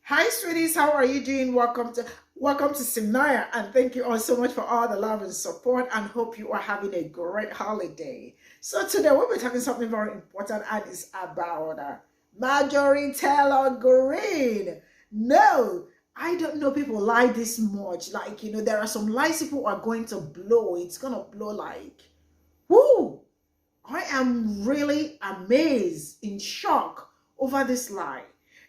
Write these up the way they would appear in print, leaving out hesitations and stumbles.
Hi, sweeties. How are you doing? Welcome to Cimnanya, and thank you all so much for all the love and support. And hope you are having a great holiday. So today we'll be talking something very important, and it's about Marjorie Taylor Greene. No, I don't know people lie this much. Like there are some lies people are going to blow. It's gonna blow like, whoo! I am really amazed, in shock over this lie.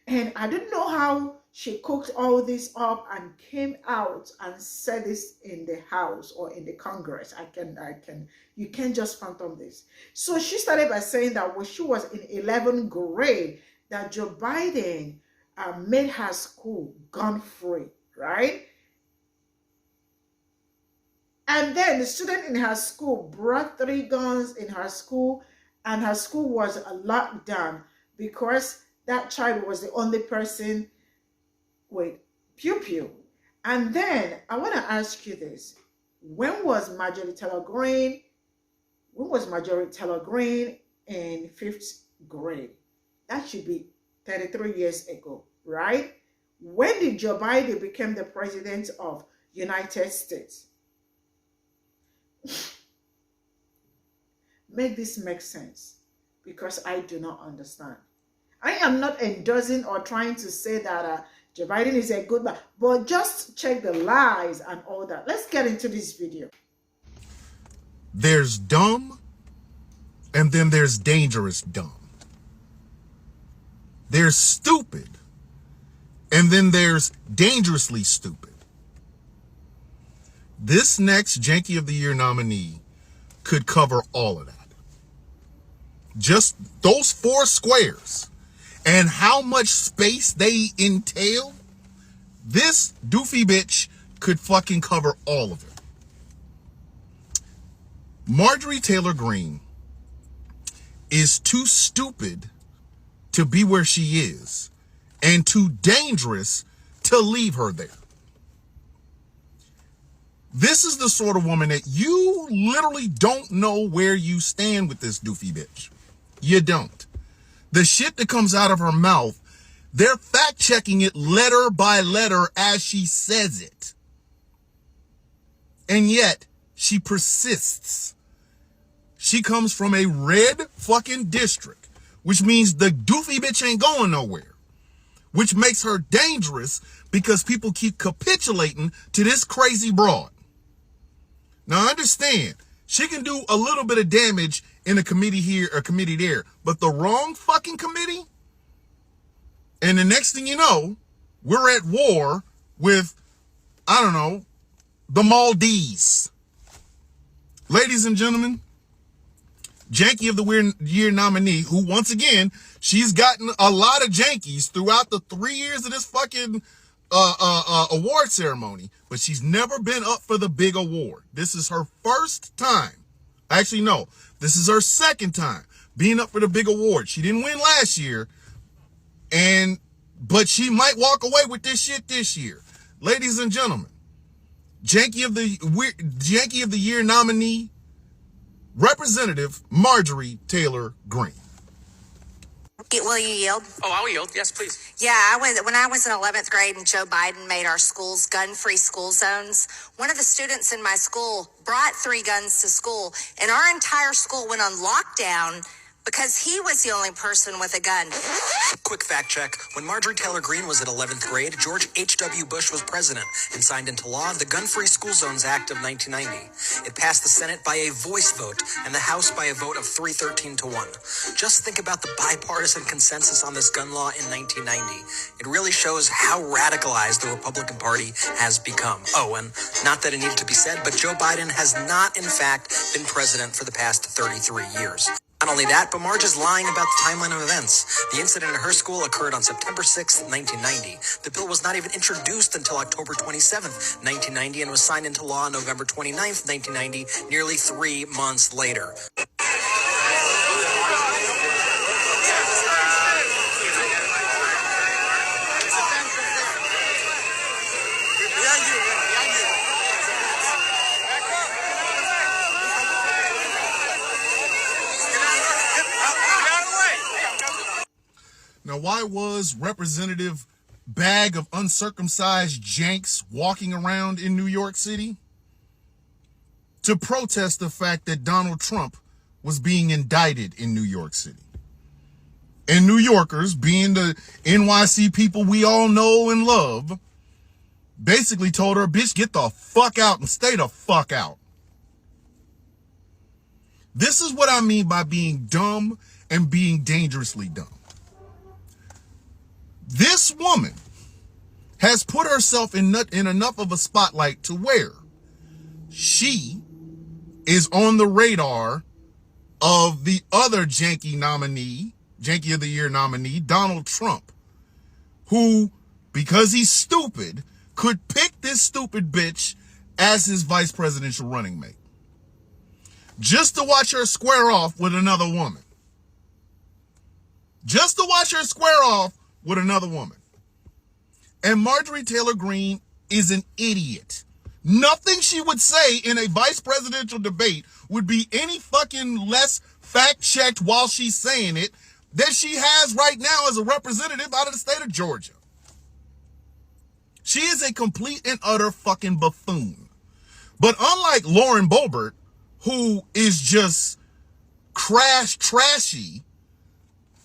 And I don't know how she cooked all this up and came out and said this in the House or in the Congress. You can't just phantom this. So she started by saying that when she was in 11th grade, that Joe Biden made her school gun free, right? And then the student in her school brought 3 guns in her school, and her school was locked down because that child was the only person with pew pew. And then I want to ask you this: When was Marjorie Taylor Greene? When was Marjorie Taylor Greene in 5th grade? That should be 33 years ago, right? When did Joe Biden become the president of United States? Make this make sense, because I do not understand. I am not endorsing or trying to say that Joe Biden is a good man, but just check the lies and all that. Let's get into this video. There's dumb, and then there's dangerous dumb. There's stupid, and then there's dangerously stupid. This next Janky of the Year nominee could cover all of that. Just those 4 squares and how much space they entail, this doofy bitch could fucking cover all of it. Marjorie Taylor Greene is too stupid to be where she is and too dangerous to leave her there. This is the sort of woman that you literally don't know where you stand with this doofy bitch. You don't. The shit that comes out of her mouth, they're fact checking it letter by letter as she says it. And yet she persists. She comes from a red fucking district, which means the doofy bitch ain't going nowhere, which makes her dangerous because people keep capitulating to this crazy broad. Now understand, she can do a little bit of damage in a committee here or committee there, but the wrong fucking committee, and the next thing you know, we're at war with, I don't know, the Maldives. Ladies and gentlemen, Janky of the Year nominee, who once again, she's gotten a lot of jankies throughout the 3 years of this fucking award ceremony, but she's never been up for the big award. This is her first time. Actually, no, this is her second time being up for the big award. She didn't win last year, but she might walk away with this shit this year. Ladies and gentlemen, Janky of the Year nominee, Representative Marjorie Taylor Greene. Will you yield? Oh, I'll yield. Yes, please. Yeah, when I was in 11th grade and Joe Biden made our schools gun-free school zones, one of the students in my school brought 3 guns to school, and our entire school went on lockdown because he was the only person with a gun. Quick fact check. When Marjorie Taylor Greene was in 11th grade, George H.W. Bush was president and signed into law the Gun-Free School Zones Act of 1990. It passed the Senate by a voice vote and the House by a vote of 313 to 1. Just think about the bipartisan consensus on this gun law in 1990. It really shows how radicalized the Republican Party has become. Oh, and not that it needed to be said, but Joe Biden has not, in fact, been president for the past 33 years. Not only that, but Marge is lying about the timeline of events. The incident in her school occurred on September 6, 1990. The bill was not even introduced until October 27, 1990, and was signed into law on November 29, 1990, nearly 3 months later. Now, why was Representative bag of uncircumcised janks walking around in New York City to protest the fact that Donald Trump was being indicted in New York City. And New Yorkers, being the NYC people we all know and love, basically told her, bitch, get the fuck out and stay the fuck out. This is what I mean by being dumb and being dangerously dumb. This woman has put herself in enough of a spotlight to where she is on the radar of the other Janky of the Year nominee, Donald Trump, who, because he's stupid, could pick this stupid bitch as his vice presidential running mate. Just to watch her square off with another woman. Just to watch her square off with another woman. And Marjorie Taylor Greene is an idiot. Nothing she would say in a vice presidential debate would be any fucking less fact-checked while she's saying it than she has right now as a representative out of the state of Georgia. She is a complete and utter fucking buffoon. But unlike Lauren Boebert, who is just trashy,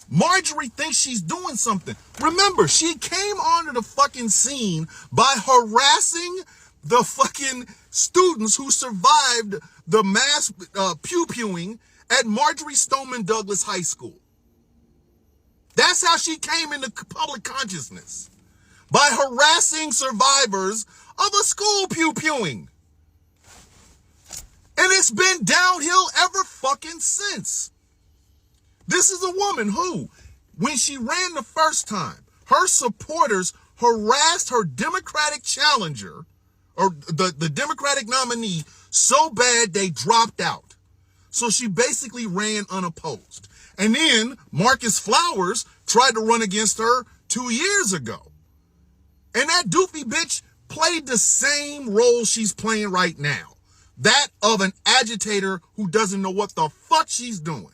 Marjorie thinks she's doing something. Remember, she came onto the fucking scene by harassing the fucking students who survived the mass pew-pewing at Marjorie Stoneman Douglas High School. That's how she came into public consciousness. By harassing survivors of a school pew-pewing. And it's been downhill ever fucking since. This is a woman who, when she ran the first time, her supporters harassed her Democratic challenger, or the Democratic nominee, so bad they dropped out. So she basically ran unopposed. And then Marcus Flowers tried to run against her 2 years ago. And that doofy bitch played the same role she's playing right now. That of an agitator who doesn't know what the fuck she's doing.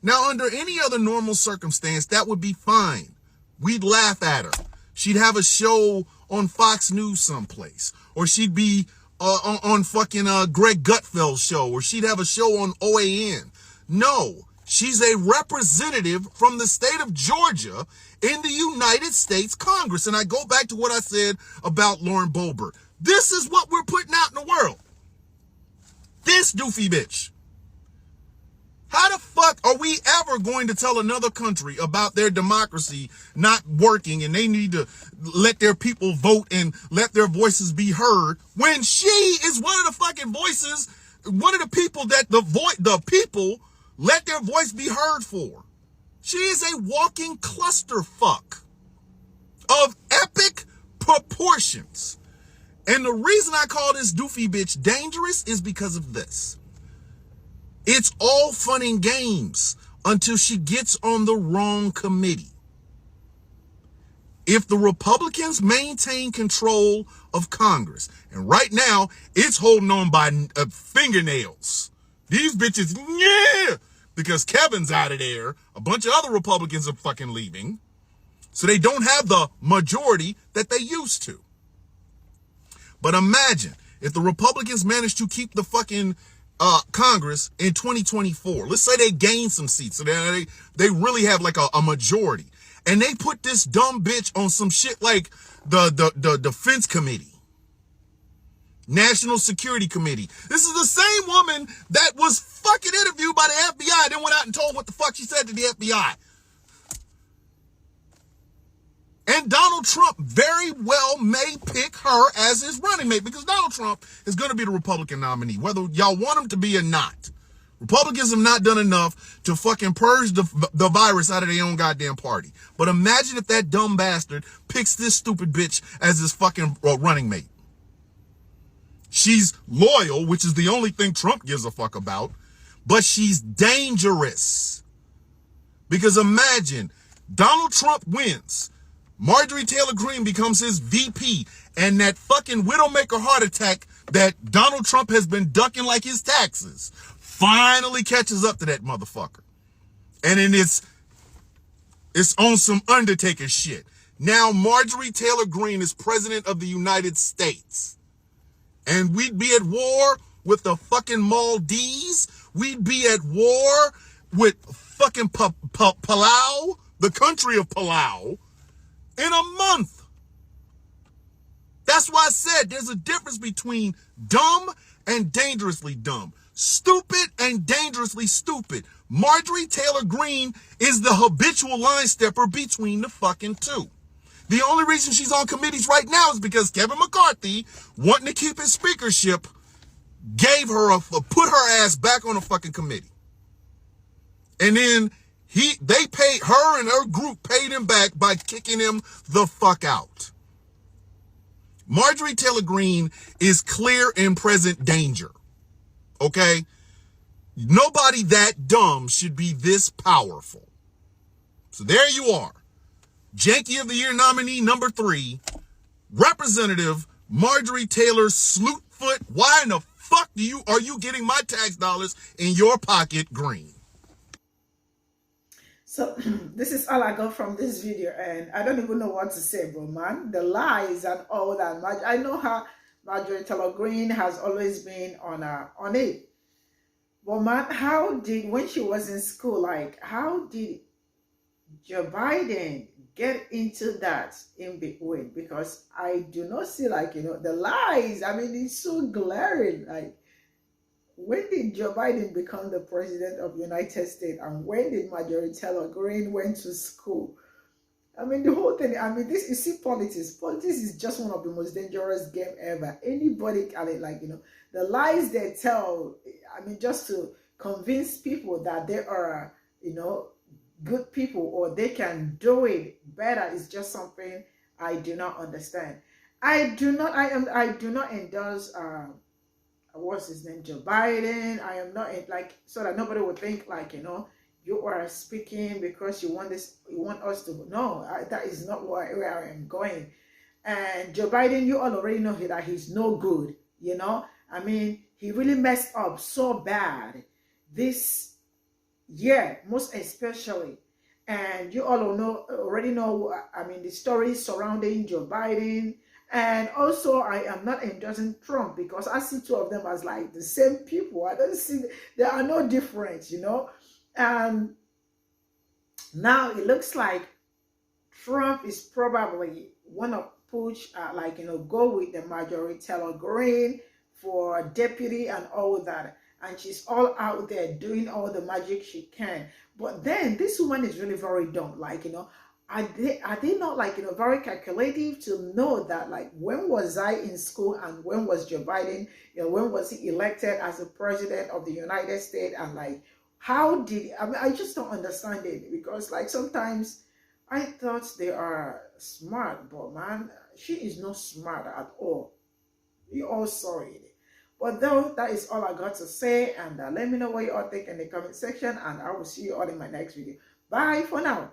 Now, under any other normal circumstance, that would be fine. We'd laugh at her. She'd have a show on Fox News someplace. Or she'd be on fucking Greg Gutfeld's show. Or she'd have a show on OAN. No, she's a representative from the state of Georgia in the United States Congress. And I go back to what I said about Lauren Boebert. This is what we're putting out in the world. This doofy bitch. How the fuck are we ever going to tell another country about their democracy not working and they need to let their people vote and let their voices be heard when she is one of the fucking voices, one of the people that the people let their voice be heard for? She is a walking clusterfuck of epic proportions. And the reason I call this doofy bitch dangerous is because of this. It's all fun and games until she gets on the wrong committee. If the Republicans maintain control of Congress, and right now it's holding on by fingernails. These bitches, yeah, because Kevin's out of there. A bunch of other Republicans are fucking leaving. So they don't have the majority that they used to. But imagine if the Republicans manage to keep the fucking Congress in 2024. Let's say they gain some seats. So they really have like a majority. And they put this dumb bitch on some shit like the Defense Committee. National Security Committee. This is the same woman that was fucking interviewed by the FBI, then went out and told what the fuck she said to the FBI. And Donald Trump very well may pick her as his running mate because Donald Trump is going to be the Republican nominee, whether y'all want him to be or not. Republicans have not done enough to fucking purge the virus out of their own goddamn party. But imagine if that dumb bastard picks this stupid bitch as his fucking running mate. She's loyal, which is the only thing Trump gives a fuck about, but she's dangerous. Because imagine Donald Trump wins. Marjorie Taylor Greene becomes his VP, and that fucking widowmaker heart attack that Donald Trump has been ducking like his taxes finally catches up to that motherfucker. And then it's on some Undertaker shit. Now Marjorie Taylor Greene is president of the United States. And we'd be at war with the fucking Maldives. We'd be at war with fucking Palau, the country of Palau, in a month. That's why I said there's a difference between dumb and dangerously dumb. Stupid and dangerously stupid. Marjorie Taylor Greene is the habitual line stepper between the fucking two. The only reason she's on committees right now is because Kevin McCarthy, wanting to keep his speakership, put her ass back on a fucking committee. And then they paid her and her group paid him back by kicking him the fuck out. Marjorie Taylor Greene is clear and present danger. Okay? Nobody that dumb should be this powerful. So there you are. Janky of the Year nominee number 3, Representative Marjorie Taylor Slootfoot. Why in the fuck are you getting my tax dollars in your pocket, Green? So this is all I got from this video, and I don't even know what to say, bro, man. The lies and all that. I know how Marjorie Taylor Greene has always been on it. But man, when she was in school, like, how did Joe Biden get into that in between? Because I do not see, like, the lies. I mean, it's so glaring. Like, when did Joe Biden become the president of the United States, and when did Marjorie Taylor Greene went to school? I mean, the whole thing, I mean, you see politics. Politics is just one of the most dangerous game ever. Anybody can, like, the lies they tell, I mean, just to convince people that they are, good people, or they can do it better, is just something I do not understand. I do not endorse what's his name, Joe Biden. I am not, like, so that nobody would think, like, you are speaking because you want us to. No, that is not where I am going. And Joe Biden, you all already know that he's no good. I mean, he really messed up so bad this year, most especially. And you all already know, I mean, the stories surrounding Joe Biden. And also, I am not endorsing Trump, because I see two of them as, like, the same people. I don't see, there are no difference, And now it looks like Trump is probably want to push, go with the Marjorie Taylor Greene for deputy and all that. And she's all out there doing all the magic she can. But then this woman is really very dumb. Like, are they not, like, very calculative to know that, like, when was I in school and when was Joe Biden, when was he elected as the president of the United States? And, like, I mean, I just don't understand it, because, like, sometimes I thought they are smart, but man, she is not smart at all. You all saw it. But though, that is all I got to say, and let me know what you all think in the comment section, and I will see you all in my next video. Bye for now.